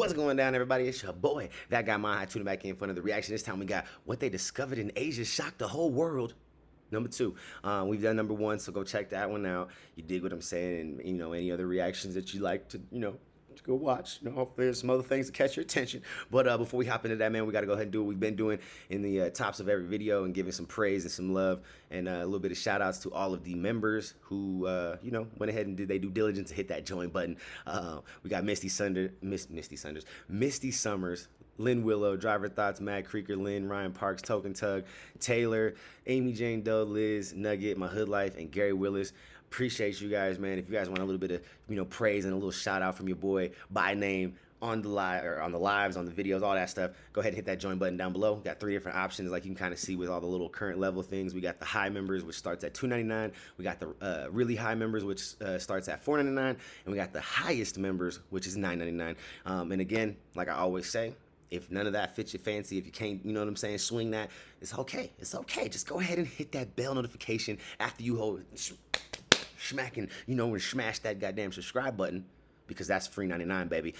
What's going down, everybody? It's your boy, That Guy Mile High, tuning back in front of the reaction. This time we got what they discovered in Asia shocked the whole world. Number 2, we've done number 1, so go check that one out. You dig what I'm saying, and any other reactions that you like to, to go watch. Hopefully there's some other things to catch your attention. But before we hop into that, man, we got to go ahead and do what we've been doing in the tops of every video and giving some praise and some love and a little bit of shout outs to all of the members who, went ahead and did their due diligence to hit that join button. We got Misty Summers, Lynn Willow, Driver Thoughts, Mad Creeker, Lynn, Ryan Parks, Token Tug, Taylor, Amy Jane Doe, Liz, Nugget, My Hood Life, and Gary Willis. Appreciate you guys, man. If you guys want a little bit of praise and a little shout out from your boy by name on the live or on the lives, on the videos, all that stuff, go ahead and hit that join button down below. Got 3 different options, like you can kind of see with all the little current level things. We got the high members, which starts at $2.99. We got the really high members, which starts at $4.99, and we got the highest members, which is $9.99. And again, like I always say, if none of that fits your fancy, if you can't, swing that, it's okay. It's okay. Just go ahead and hit that bell notification after you hold smacking, and smash that goddamn subscribe button, because that's free 99, baby.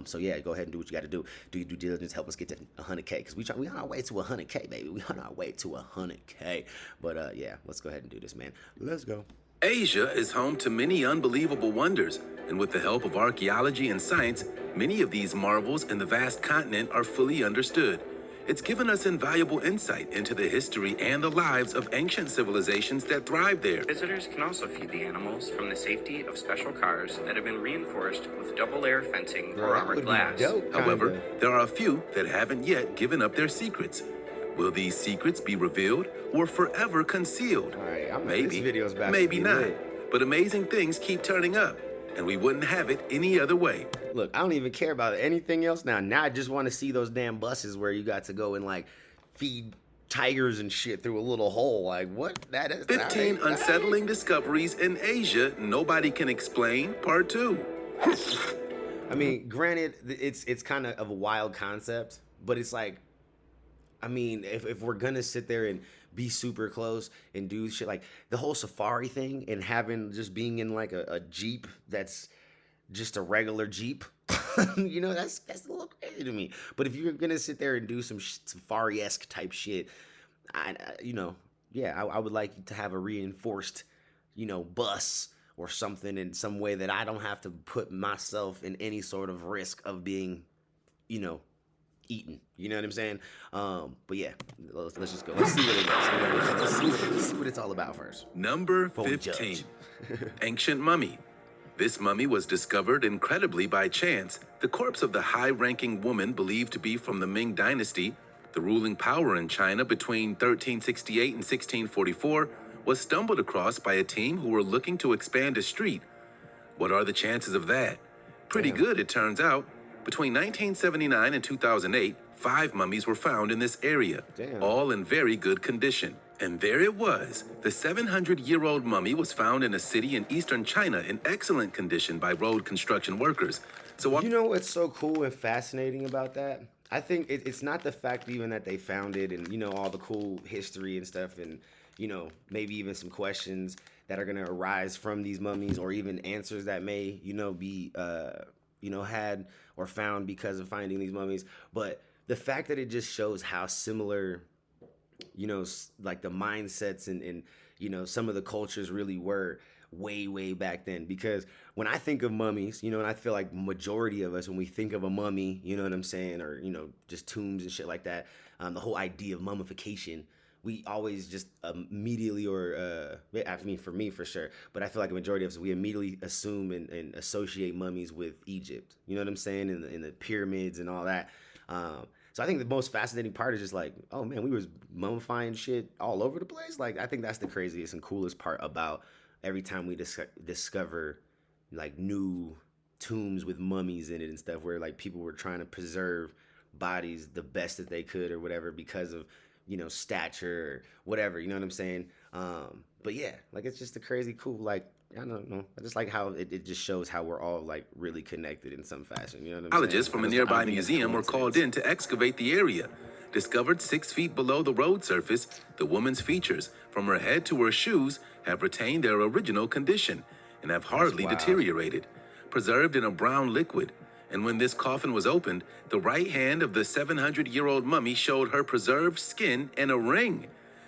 So yeah, go ahead and do what you got to do. Do your due diligence, help us get to 100K, because we on our way to 100K, baby. We on our way to 100K. But yeah, let's go ahead and do this, man. Let's go. Asia is home to many unbelievable wonders, and with the help of archaeology and science, many of these marvels in the vast continent are fully understood. It's given us invaluable insight into the history and the lives of ancient civilizations that thrived there. Visitors can also feed the animals from the safety of special cars that have been reinforced with double-layer fencing or armored glass. However, there are a few that haven't yet given up their secrets. Will these secrets be revealed or forever concealed? Maybe, maybe not. But amazing things keep turning up, and we wouldn't have it any other way. Look, I don't even care about anything else now. Now I just want to see those damn buses where you got to go and like feed tigers and shit through a little hole. Like, what? That is 15 unsettling discoveries in Asia nobody can explain, part 2. I mean, granted, it's kind of a wild concept, but it's like, I mean, if we're gonna sit there and be super close and do shit like the whole safari thing and being in like a Jeep that's just a regular Jeep, that's a little crazy to me. But if you're gonna sit there and do some safari-esque type shit, I would like to have a reinforced, bus or something in some way that I don't have to put myself in any sort of risk of being, eaten. You know what I'm saying? But yeah, let's just go. Let's see what it is. Let's see what it's all about first. Number 15, Ancient Mummy. This mummy was discovered incredibly by chance. The corpse of the high-ranking woman believed to be from the Ming Dynasty, the ruling power in China between 1368 and 1644, was stumbled across by a team who were looking to expand a street. What are the chances of that? Pretty good, it turns out. Between 1979 and 2008, 5 mummies were found in this area, all in very good condition. And there it was. The 700-year-old mummy was found in a city in eastern China in excellent condition by road construction workers. So you know what's so cool and fascinating about that? I think it's not the fact even that they found it and, all the cool history and stuff and, maybe even some questions that are going to arise from these mummies or even answers that may, be, had or found because of finding these mummies. But the fact that it just shows how similar, like the mindsets and some of the cultures really were way back then. Because when I think of mummies, and I feel like majority of us, when we think of a mummy, you know what I'm saying, or, just tombs and shit like that, the whole idea of mummification, we always just immediately, for me for sure, but I feel like a majority of us, we immediately assume and associate mummies with Egypt. You know what I'm saying? In the pyramids and all that. So I think the most fascinating part is just like, oh man, we was mummifying shit all over the place. Like, I think that's the craziest and coolest part about every time we discover like new tombs with mummies in it and stuff, where like people were trying to preserve bodies the best that they could or whatever because of, stature or whatever, you know what I'm saying? But yeah, like it's just a crazy cool, like, I don't know. I just like how it just shows how we're all like really connected in some fashion. You know what I'm saying? Archaeologists from a nearby museum were called in to excavate the area. Discovered 6 feet below the road surface, the woman's features, from her head to her shoes, have retained their original condition and have hardly deteriorated. Preserved in a brown liquid, And when this coffin was opened, the right hand of the 700-year-old mummy showed her preserved skin and a ring.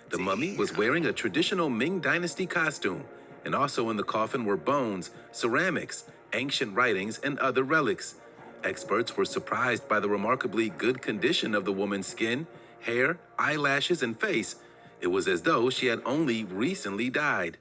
The mummy was wearing a traditional Ming Dynasty costume, and also in the coffin were bones, ceramics, ancient writings, and other relics. Experts were surprised by the remarkably good condition of the woman's skin, hair, eyelashes, and face. It was as though she had only recently died.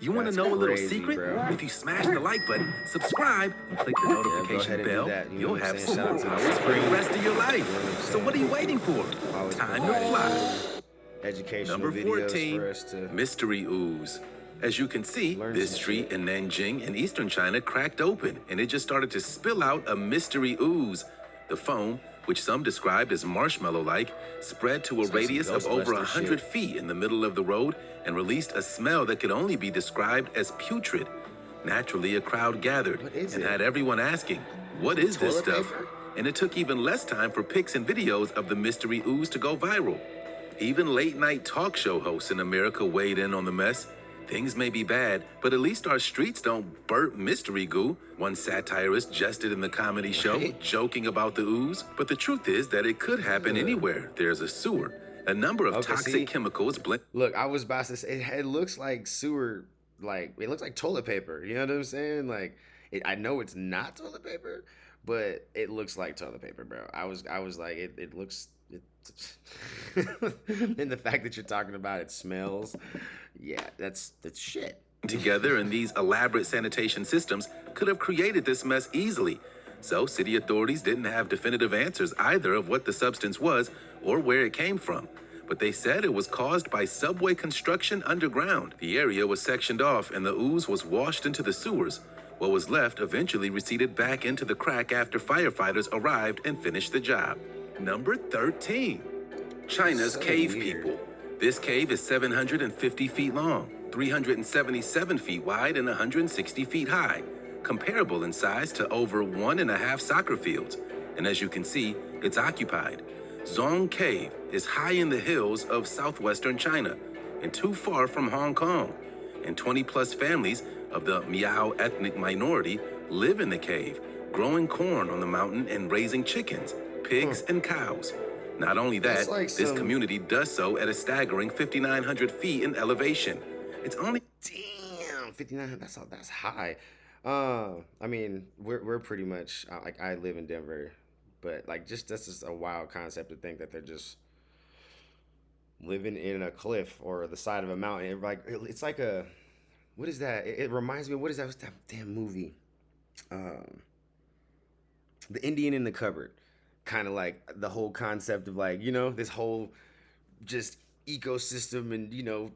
You want to know a little crazy, secret? bro. If you smash the like button, subscribe, and click the notification and do bell, that. You know you'll what I'm have saying? Shout out to superpowers the for the screen. rest of your life. You know what I'm So what are you waiting for? Always Time to fly. Educational Number videos 14, for us to Mystery Ooze. As you can see, learn this some street in Nanjing in eastern China cracked open, and it just started to spill out a mystery ooze. The foam, which some described as marshmallow-like, spread to a It's like some radius of over Ghostbuster 100 shit. feet in the middle of the road and released a smell that could only be described as putrid. Naturally, a crowd gathered What is and it? had everyone asking, "What is this Toilet stuff?" paper? And it took even less time for pics and videos of the mystery ooze to go viral. Even late-night talk show hosts in America weighed in on the mess. Things may be bad, but at least our streets don't burp mystery goo. One satirist jested in the comedy show, Right. joking about the ooze. But the truth is that it could happen anywhere there's a sewer. A number of Okay, toxic see? chemicals blend. Look, I was about to say it looks like sewer, like it looks like toilet paper. You know what I'm saying? Like, I know it's not toilet paper, but it looks like toilet paper, bro. I was like, it looks. And the fact that you're talking about it smells, yeah, that's shit. Together in these elaborate sanitation systems could have created this mess easily. So city authorities didn't have definitive answers either of what the substance was or where it came from. But they said it was caused by subway construction underground. The area was sectioned off and the ooze was washed into the sewers. What was left eventually receded back into the crack after firefighters arrived and finished the job. Number 13, China's So cave weird. people. This cave is 750 feet long, 377 feet wide, and 160 feet high, comparable in size to over 1.5 soccer fields. And as you can see, it's occupied. Zong Cave is high in the hills of southwestern China and too far from Hong Kong. And 20-plus families of the Miao ethnic minority live in the cave, growing corn on the mountain and raising chickens, pigs, and cows. Not only that, That's like this some- community does so at a staggering 5,900 feet in elevation. It's only Damn, 59. That's high. I mean, we're pretty much like I live in Denver, but like that's just a wild concept to think that they're just living in a cliff or the side of a mountain. Like it's like a what is that? It reminds me of what is that? What's that damn movie? The Indian in the Cupboard. Kind of like the whole concept of like this whole just ecosystem and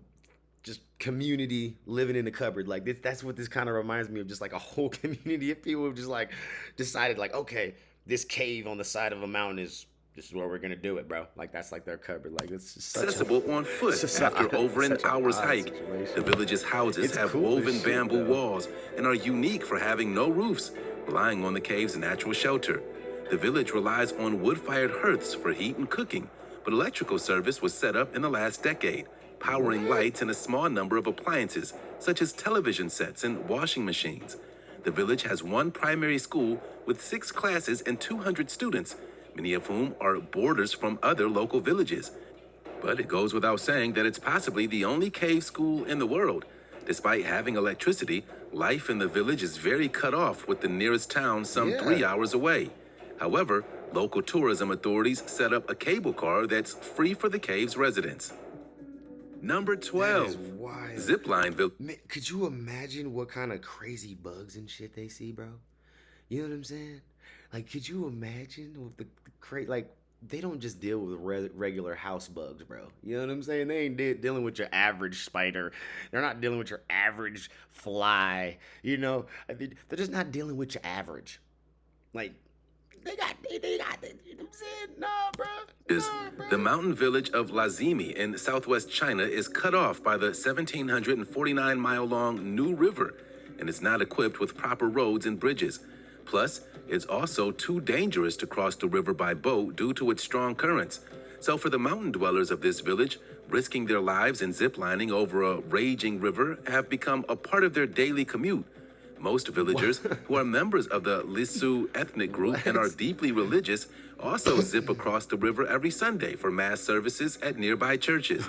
just community living in the cupboard. Like that's what this kind of reminds me of, just like a whole community of people who just like decided like, okay, this cave on the side of a mountain this is where we're gonna do it, bro. Like that's like their cupboard. Like it's just such accessible on foot such after a- over an such an hour's odd hike. situation. The village's houses It's have cool as woven shit, bamboo though. walls and are unique for having no roofs, relying on the cave's natural shelter. The village relies on wood-fired hearths for heat and cooking, but electrical service was set up in the last decade, powering lights and a small number of appliances, such as television sets and washing machines. The village has one primary school with 6 classes and 200 students, many of whom are boarders from other local villages. But it goes without saying that it's possibly the only cave school in the world. Despite having electricity, life in the village is very cut off, with the nearest town some Yeah. 3 hours away. However, local tourism authorities set up a cable car that's free for the cave's residents. Number That 12, is wild. ZIPLINE Village. Man, could you imagine what kind of crazy bugs and shit they see, bro? You know what I'm saying? Like, could you imagine with the like they don't just deal with regular house bugs, bro. You know what I'm saying? They ain't dealing with your average spider. They're not dealing with your average fly. They're just not dealing with your average. Like they got, you know what I'm saying? Nah, bro. Nah, bro. The mountain village of Lazimi in southwest China is cut off by the 1,749-mile-long New River and is not equipped with proper roads and bridges. Plus, it's also too dangerous to cross the river by boat due to its strong currents. So for the mountain dwellers of this village, risking their lives and ziplining over a raging river have become a part of their daily commute. Most villagers who are members of the Lisu ethnic group and are deeply religious also zip across the river every Sunday for mass services at nearby churches,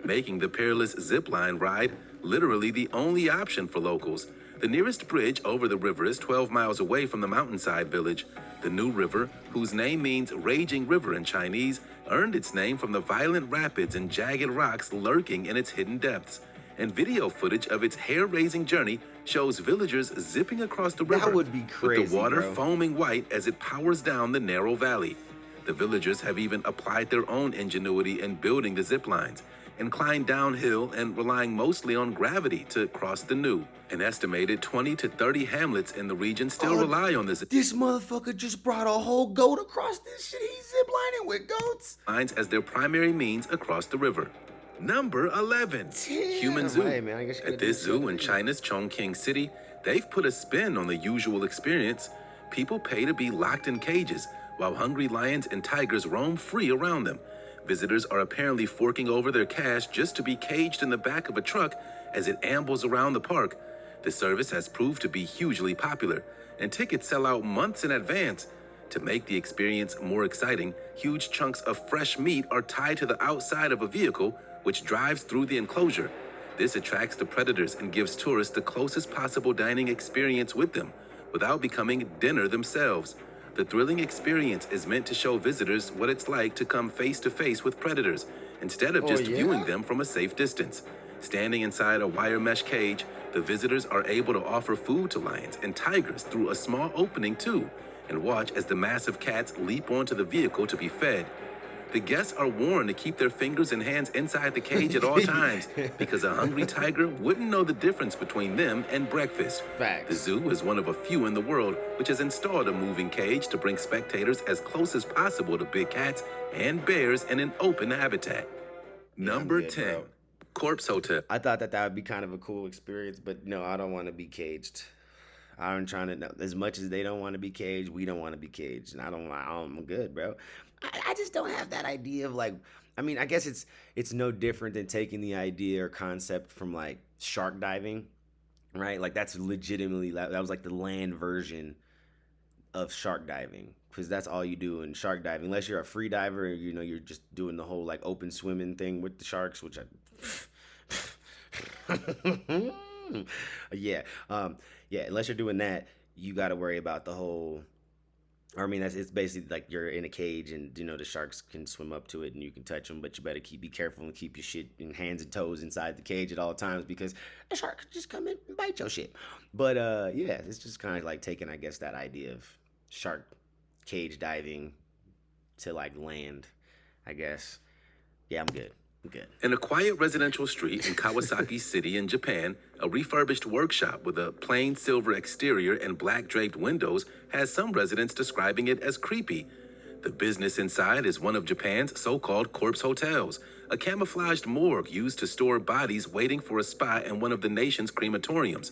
making the perilous zipline ride literally the only option for locals. The nearest bridge over the river is 12 miles away from the mountainside village. The new river, whose name means raging river in Chinese, earned its name from the violent rapids and jagged rocks lurking in its hidden depths. And video footage of its hair-raising journey shows villagers zipping across the river, That would be crazy, with the water bro. foaming white as it powers down the narrow valley. The villagers have even applied their own ingenuity in building the zip lines, inclined downhill and relying mostly on gravity to cross the new. An estimated 20 to 30 hamlets in the region still rely on the zip This motherfucker just brought a whole goat across this shit. He's ziplining with goats. lines as their primary means across the river. Number 11, Human Zoo. Hey, man, I guess you At gotta this do zoo in something. China's Chongqing City, they've put a spin on the usual experience. People pay to be locked in cages, while hungry lions and tigers roam free around them. Visitors are apparently forking over their cash just to be caged in the back of a truck as it ambles around the park. The service has proved to be hugely popular, and tickets sell out months in advance. To make the experience more exciting, huge chunks of fresh meat are tied to the outside of a vehicle, which drives through the enclosure. This attracts the predators and gives tourists the closest possible dining experience with them, without becoming dinner themselves. The thrilling experience is meant to show visitors what it's like to come face to face with predators, instead of just viewing them from a safe distance. Standing inside a wire mesh cage, the visitors are able to offer food to lions and tigers through a small opening too, and watch as the massive cats leap onto the vehicle to be fed. The guests are warned to keep their fingers and hands inside the cage at all times, because a hungry tiger wouldn't know the difference between them and breakfast. Facts. The zoo is one of a few in the world which has installed a moving cage to bring spectators as close as possible to big cats and bears in an open habitat. Number good, 10, bro. Corpse Hotel. I thought that would be kind of a cool experience, but no, I don't want to be caged. I'm trying to, as much as they don't want to be caged, we don't want to be caged. And I'm good, bro. I just don't have that idea of like, I mean, I guess it's no different than taking the idea or concept from like shark diving, right? Like that's legitimately, that was like the land version of shark diving. Because that's all you do in shark diving, unless you're a free diver and you're just doing the whole like open swimming thing with the sharks, which I yeah. Yeah, unless you're doing that, you got to worry about the whole. I mean, it's basically like you're in a cage, and the sharks can swim up to it, and you can touch them, but you better be careful and keep your shit in hands and toes inside the cage at all times, because a shark could just come in and bite your shit. But yeah, it's just kind of like taking, I guess, that idea of shark cage diving to like land, I guess. Yeah, I'm good. Good. In a quiet residential street in Kawasaki City in Japan, a refurbished workshop with a plain silver exterior and black draped windows has some residents describing it as creepy. The business inside is one of Japan's so-called corpse hotels, a camouflaged morgue used to store bodies waiting for a spot in one of the nation's crematoriums.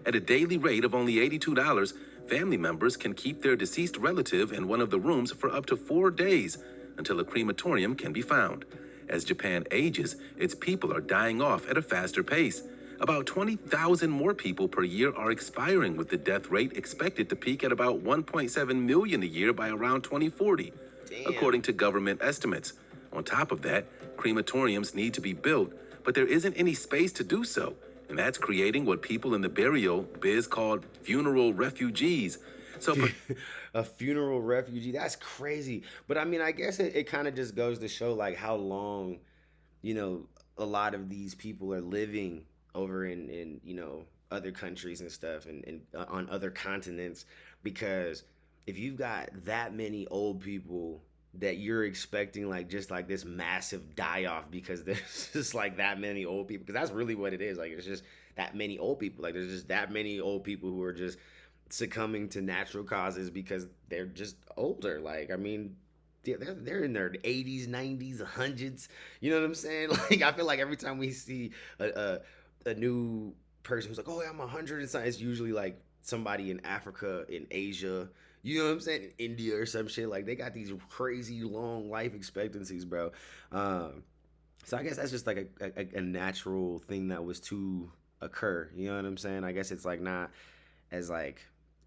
At a daily rate of only $82, family members can keep their deceased relative in one of the rooms for up to 4 days until a crematorium can be found. As Japan ages, its people are dying off at a faster pace. About 20,000 more people per year are expiring, with the death rate expected to peak at about 1.7 million a year by around 2040, according to government estimates. On top of that, crematoriums need to be built, but there isn't any space to do so, and that's creating what people in the burial biz call funeral refugees. So A funeral refugee, that's crazy. But I mean, I guess it kind of just goes to show like how long a lot of these people are living over in other countries and stuff, and on other continents, because if you've got that many old people that you're expecting like just like this massive die off because there's just like that many old people, because that's really what it is. Like it's just that many old people. Like there's just that many old people who are just succumbing to natural causes because they're just older. Like, I mean, they're in their 80s, 90s, 100s. You know what I'm saying? Like, I feel like every time we see a new person who's like, oh, yeah, I'm 100 and something, it's usually like somebody in Africa, in Asia, you know what I'm saying, in India or some shit. Like, they got these crazy long life expectancies, bro. So I guess that's just like a natural thing that was to occur. You know what I'm saying? I guess it's like not as like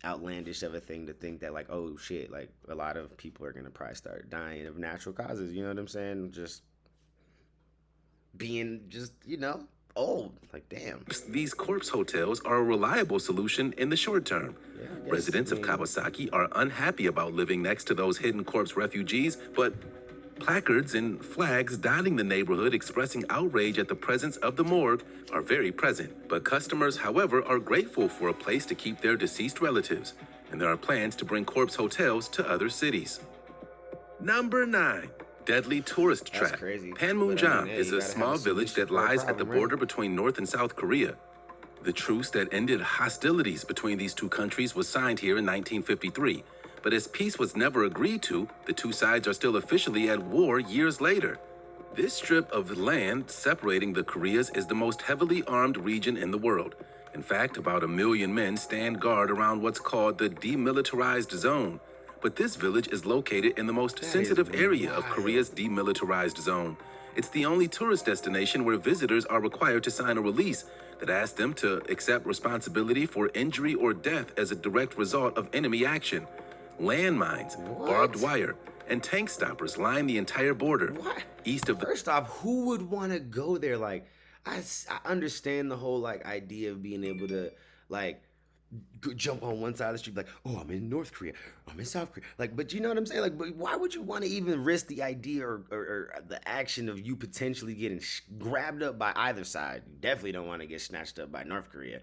outlandish of a thing to think that like, oh shit, like a lot of people are gonna probably start dying of natural causes. You know what I'm saying? Just being old. Like, damn. These corpse hotels are a reliable solution in the short term. Yeah, I guess, Residents I mean, of Kawasaki are unhappy about living next to those hidden corpse refugees, but placards and flags dotting the neighborhood expressing outrage at the presence of the morgue are very present. But customers, however, are grateful for a place to keep their deceased relatives, and there are plans to bring corpse hotels to other cities. Number 9. Deadly tourist That's trap. crazy. Panmunjom But, hey, is you a gotta have small a village solution that for a lies at the problem, border right? between North and South Korea. The truce that ended hostilities between these two countries was signed here in 1953. But as peace was never agreed to, the two sides are still officially at war years later. This strip of land separating the Koreas is the most heavily armed region in the world. In fact, about 1 million men stand guard around what's called the demilitarized zone. But this village is located in the most sensitive area of Korea's demilitarized zone. It's the only tourist destination where visitors are required to sign a release that asks them to accept responsibility for injury or death as a direct result of enemy action. Landmines, barbed wire, and tank stoppers line the entire border. What? East of the First off, who would want to go there? Like, I understand the whole like idea of being able to like jump on one side of the street, like, oh, I'm in North Korea, I'm in South Korea. Like, but you know what I'm saying? Like, but why would you want to even risk the idea or the action of you potentially getting grabbed up by either side? You definitely don't want to get snatched up by North Korea.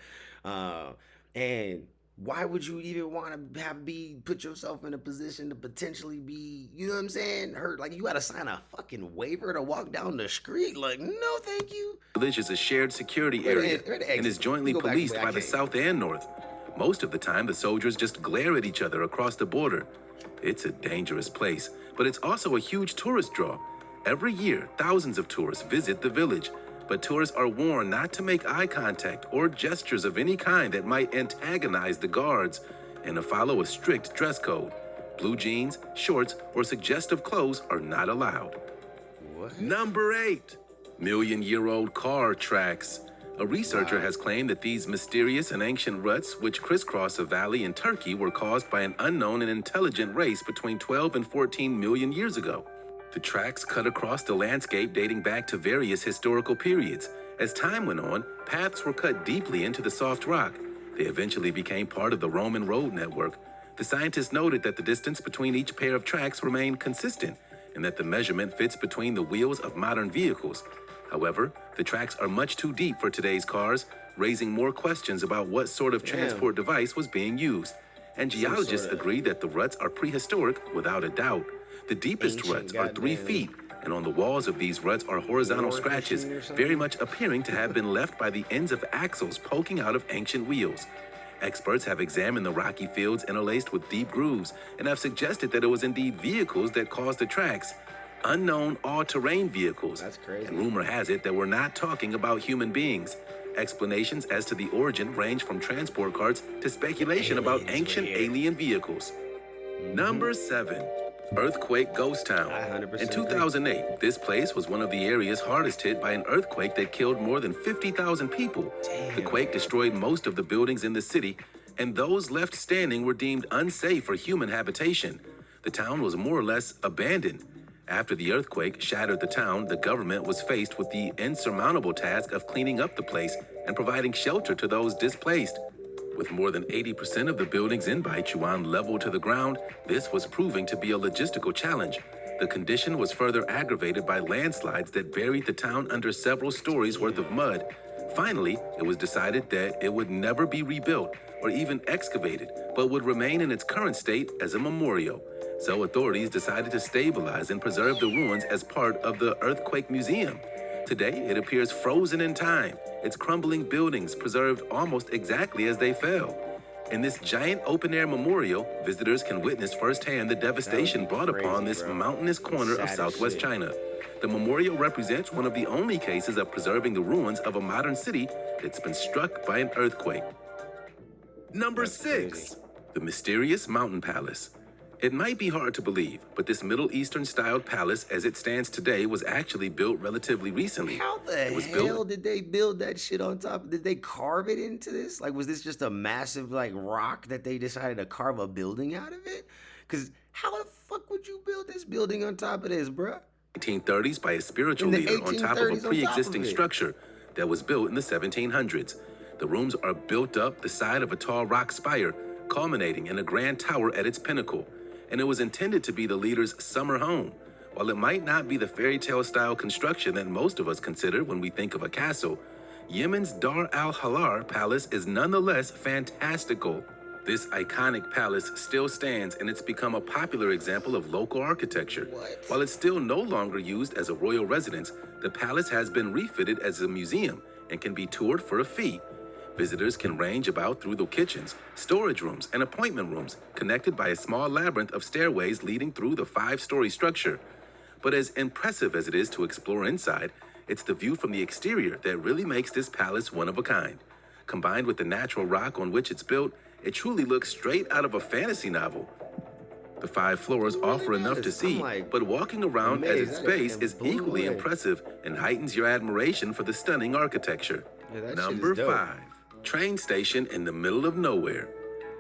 And why would you even want to put yourself in a position to potentially be, you know what I'm saying, hurt? Like, you got to sign a fucking waiver to walk down the street. Like, no, thank you. village is a shared security area and is jointly policed by the South and North. Most of the time, the soldiers just glare at each other across the border. It's a dangerous place, but it's also a huge tourist draw. Every year, thousands of tourists visit the village, but tourists are warned not to make eye contact or gestures of any kind that might antagonize the guards, and to follow a strict dress code. Blue jeans, shorts, or suggestive clothes are not allowed. What? Number 8. Million-year-old car tracks. A researcher has claimed that these mysterious and ancient ruts, which crisscross a valley in Turkey, were caused by an unknown and intelligent race between 12 and 14 million years ago. The tracks cut across the landscape dating back to various historical periods. As time went on, paths were cut deeply into the soft rock. They eventually became part of the Roman road network. The scientists noted that the distance between each pair of tracks remained consistent, and that the measurement fits between the wheels of modern vehicles. However, the tracks are much too deep for today's cars, raising more questions about what sort of transport device was being used. And geologists agree that the ruts are prehistoric without a doubt. The deepest ruts are 3 feet, and on the walls of these ruts are horizontal scratches, very much appearing to have been left by the ends of axles poking out of ancient wheels. Experts have examined the rocky fields interlaced with deep grooves and have suggested that it was indeed vehicles that caused the tracks. Unknown all-terrain vehicles. That's crazy. And rumor has it that we're not talking about human beings. Explanations as to the origin range from transport carts to speculation about ancient alien vehicles. Number 7. Earthquake Ghost Town. I 100% In 2008, this place was one of the areas hardest hit by an earthquake that killed more than 50,000 people. The quake destroyed most of the buildings in the city, and those left standing were deemed unsafe for human habitation. The town was more or less abandoned. After the earthquake shattered the town, the government was faced with the insurmountable task of cleaning up the place and providing shelter to those displaced. With more than 80% of the buildings in Baichuan leveled to the ground, this was proving to be a logistical challenge. The condition was further aggravated by landslides that buried the town under several stories worth of mud. Finally, it was decided that it would never be rebuilt or even excavated, but would remain in its current state as a memorial. So authorities decided to stabilize and preserve the ruins as part of the Earthquake Museum. Today, it appears frozen in time, its crumbling buildings preserved almost exactly as they fell. In this giant open-air memorial, visitors can witness firsthand the devastation brought upon this mountainous corner of southwest China. The memorial represents one of the only cases of preserving the ruins of a modern city that's been struck by an earthquake. Number 6. The Mysterious Mountain Palace. It might be hard to believe, but this Middle Eastern-styled palace as it stands today was actually built relatively recently. How the It was hell built did they build that shit on top? Did they carve it into this? Like, was this just a massive, like, rock that they decided to carve a building out of it? Because how the fuck would you build this building on top of this, bruh? 1930s by a spiritual In the leader on top of 1830s a on top pre-existing of it. structure that was built in the 1700s. The rooms are built up the side of a tall rock spire, culminating in a grand tower at its pinnacle, and it was intended to be the leader's summer home. While it might not be the fairy tale style construction that most of us consider when we think of a castle, Yemen's Dar al-Halar Palace is nonetheless fantastical. This iconic palace still stands, and it's become a popular example of local architecture. What? While it's still no longer used as a royal residence, the palace has been refitted as a museum and can be toured for a fee. Visitors can range about through the kitchens, storage rooms, and appointment rooms, connected by a small labyrinth of stairways leading through the 5-story structure. But as impressive as it is to explore inside, it's the view from the exterior that really makes this palace one of a kind. Combined with the natural rock on which it's built, it truly looks straight out of a fantasy novel. The 5 floors offer enough to see, but walking around at its base is equally impressive and heightens your admiration for the stunning architecture. Number 5. Train station in the middle of nowhere.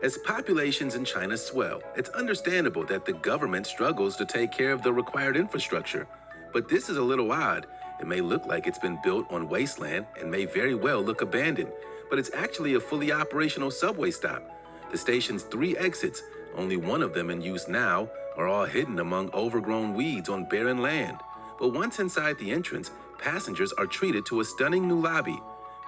As populations in China swell, it's understandable that the government struggles to take care of the required infrastructure. But this is a little odd. It may look like it's been built on wasteland and may very well look abandoned, but it's actually a fully operational subway stop. The station's 3 exits, only one of them in use now, are all hidden among overgrown weeds on barren land. But once inside the entrance, passengers are treated to a stunning new lobby.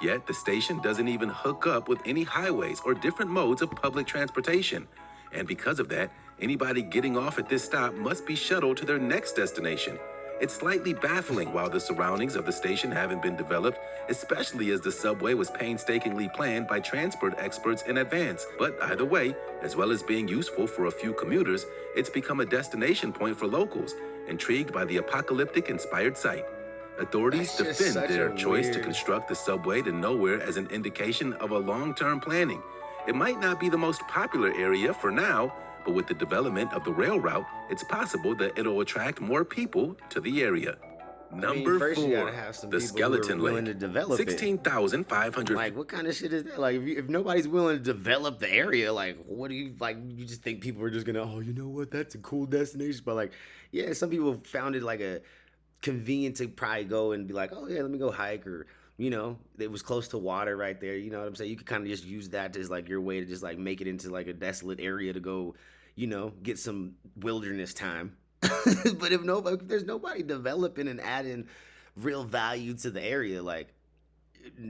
Yet the station doesn't even hook up with any highways or different modes of public transportation. And because of that, anybody getting off at this stop must be shuttled to their next destination. It's slightly baffling while the surroundings of the station haven't been developed, especially as the subway was painstakingly planned by transport experts in advance. But either way, as well as being useful for a few commuters, it's become a destination point for locals, intrigued by the apocalyptic-inspired site. Authorities defend their choice to construct the subway to nowhere as an indication of a long-term planning. It might not be the most popular area for now, but with the development of the rail route, it's possible that it'll attract more people to the area. Number 4, the Skeleton Lake, 16,500. Like, what kind of shit is that? Like, if nobody's willing to develop the area, like, what do you, like, you just think people are just gonna, oh, you know what, that's a cool destination. But, like, yeah, some people found it, like, a convenient to probably go and be like, oh, yeah, let me go hike, or, you know, it was close to water right there. You know what I'm saying? You could kind of just use that as, like, your way to just, like, make it into, like, a desolate area to go, you know, get some wilderness time. But if there's nobody developing and adding real value to the area, like,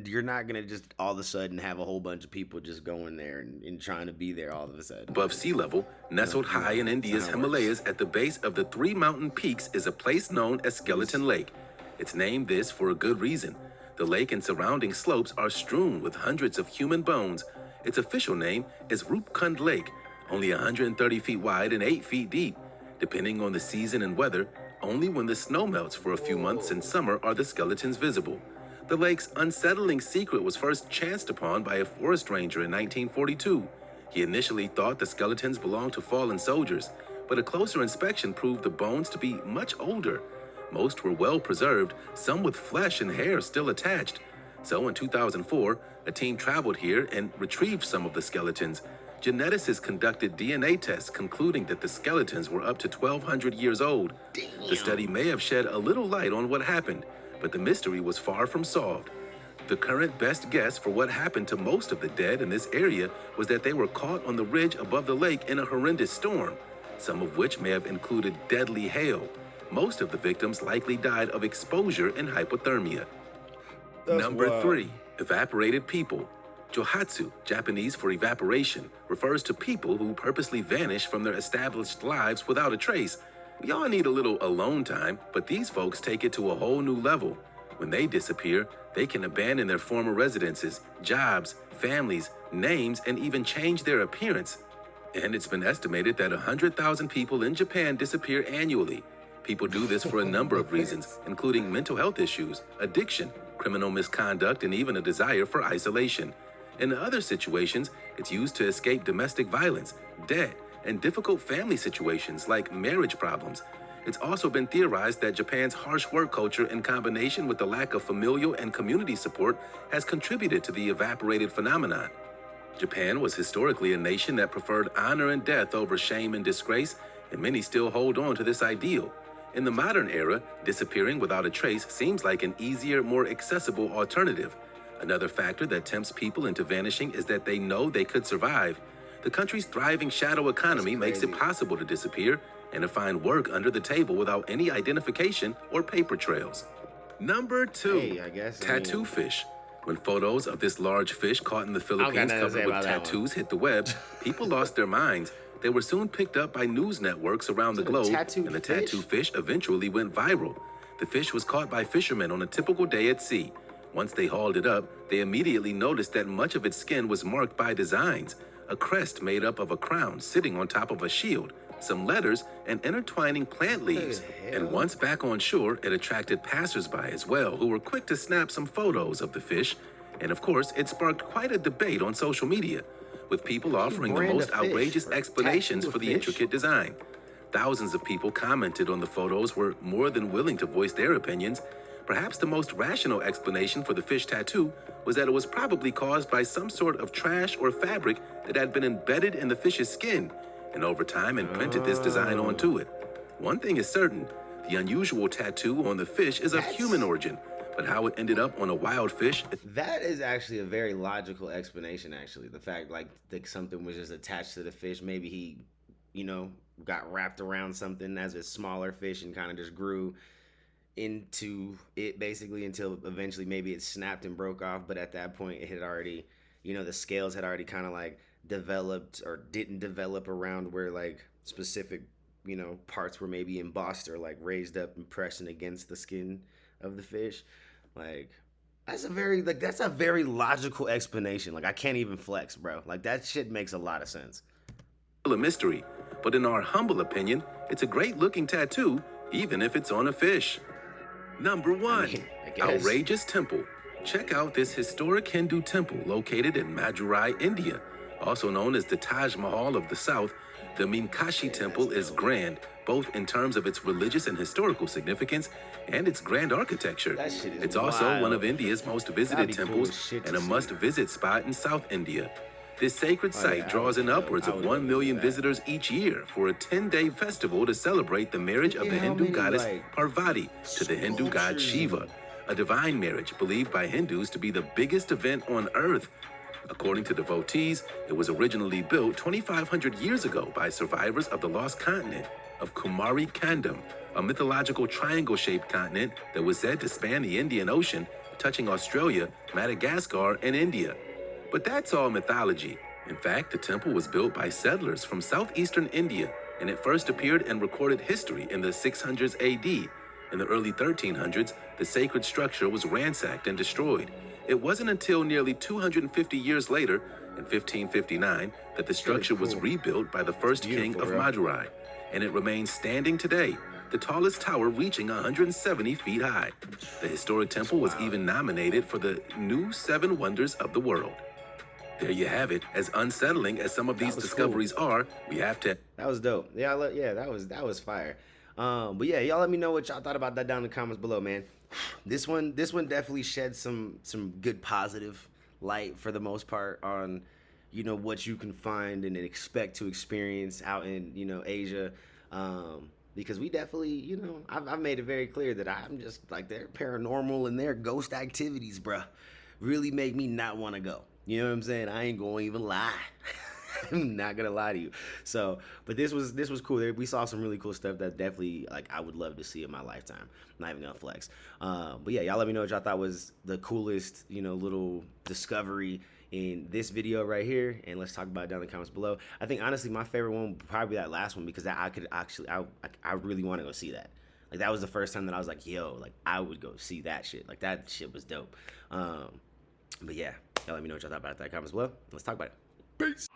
you're not gonna just all of a sudden have a whole bunch of people just going there and trying to be there all of a sudden. Above sea level, nestled high in India's Himalayas at the base of the 3 mountain peaks is a place known as Skeleton Lake. It's named this for a good reason. The lake and surrounding slopes are strewn with hundreds of human bones. Its official name is Rupkund Lake, only 130 feet wide and 8 feet deep. Depending on the season and weather, only when the snow melts for a few months in summer are the skeletons visible. The lake's unsettling secret was first chanced upon by a forest ranger in 1942. He initially thought the skeletons belonged to fallen soldiers, but a closer inspection proved the bones to be much older. Most were well preserved, some with flesh and hair still attached. So in 2004, a team traveled here and retrieved some of the skeletons. Geneticists conducted DNA tests concluding that the skeletons were up to 1,200 years old. Damn. The study may have shed a little light on what happened, but the mystery was far from solved. The current best guess for what happened to most of the dead in this area was that they were caught on the ridge above the lake in a horrendous storm, some of which may have included deadly hail. Most of the victims likely died of exposure and hypothermia. Number 3, evaporated people. Johatsu, Japanese for evaporation, refers to people who purposely vanish from their established lives without a trace. We all need a little alone time, but these folks take it to a whole new level. When they disappear, they can abandon their former residences, jobs, families, names, and even change their appearance. And it's been estimated that 100,000 people in Japan disappear annually. People do this for a number of reasons, including mental health issues, addiction, criminal misconduct, and even a desire for isolation. In other situations, it's used to escape domestic violence, debt, and difficult family situations like marriage problems. It's also been theorized that Japan's harsh work culture, in combination with the lack of familial and community support, has contributed to the evaporated phenomenon. Japan was historically a nation that preferred honor and death over shame and disgrace, and many still hold on to this ideal. In the modern era, disappearing without a trace seems like an easier, more accessible alternative. Another factor that tempts people into vanishing is that they know they could survive. The country's thriving shadow economy makes it possible to disappear and to find work under the table without any identification or paper trails. Number 2, Hey, tattoo fish. When photos of this large fish caught in the Philippines covered with tattoos hit the web, people lost their minds. They were soon picked up by news networks around the globe, and the tattoo fish eventually went viral. The fish was caught by fishermen on a typical day at sea. Once they hauled it up, they immediately noticed that much of its skin was marked by designs: a crest made up of a crown sitting on top of a shield, some letters, and intertwining plant leaves. And once back on shore, it attracted passersby as well, who were quick to snap some photos of the fish. And of course, it sparked quite a debate on social media, with people offering the most outrageous explanations for the intricate design. Thousands of people commented on the photos, were more than willing to voice their opinions. Perhaps the most rational explanation for the fish tattoo was that it was probably caused by some sort of trash or fabric that had been embedded in the fish's skin, and over time imprinted this design onto it. One thing is certain, the unusual tattoo on the fish is of human origin, but how it ended up on a wild fish... That is actually a very logical explanation, actually. The fact, like something was just attached to the fish. Maybe he, got wrapped around something as a smaller fish and kind of just grew into it, basically, until eventually maybe it snapped and broke off. But at that point, it had already, the scales had already kind of like developed or didn't develop around where like specific, parts were maybe embossed or like raised up and pressing against the skin of the fish. Like, that's a very logical explanation. Like, I can't even flex, bro. Like, that shit makes a lot of sense. A mystery, but in our humble opinion, it's a great looking tattoo, even if it's on a fish. Number 1, outrageous temple. Check out this historic Hindu temple located in Madurai, India. Also known as the Taj Mahal of the South, the Meenakshi temple is grand, both in terms of its religious and historical significance and its grand architecture. It's also one of India's most visited temples and a must-visit spot in South India. This sacred site draws in upwards of 1 million visitors each year for a 10-day festival to celebrate the marriage of the Hindu goddess Parvati to the Hindu god Shiva, a divine marriage believed by Hindus to be the biggest event on earth. According to devotees, it was originally built 2,500 years ago by survivors of the lost continent of Kumari Kandam, a mythological triangle-shaped continent that was said to span the Indian Ocean, touching Australia, Madagascar, and India. But that's all mythology. In fact, the temple was built by settlers from southeastern India, and it first appeared in recorded history in the 600s AD. In the early 1300s, the sacred structure was ransacked and destroyed. It wasn't until nearly 250 years later, in 1559, that the structure was rebuilt by the first king of Madurai, and it remains standing today, the tallest tower reaching 170 feet high. The historic temple was even nominated for the new 7 Wonders of the World. There you have it. As unsettling as some of these discoveries are, we have to... That was dope. Yeah, that was fire. But yeah, y'all let me know what y'all thought about that down in the comments below, man. This one definitely shed some good positive light for the most part on, what you can find and expect to experience out in, Asia. Because we definitely, I've made it very clear that I'm just like, their paranormal and their ghost activities, bruh, really make me not want to go. You know what I'm saying? I ain't gonna even lie. I'm not gonna lie to you. So, but this was cool. We saw some really cool stuff that definitely, like, I would love to see in my lifetime. I'm not even gonna flex. But yeah, y'all let me know what y'all thought was the coolest, little discovery in this video right here, and let's talk about it down in the comments below. I think honestly my favorite one would probably be that last one, because I really want to go see that. Like, that was the first time that I was like, yo, like, I would go see that shit. Like, that shit was dope. But yeah, y'all let me know what y'all thought about that in the comments below. Let's talk about it. Peace.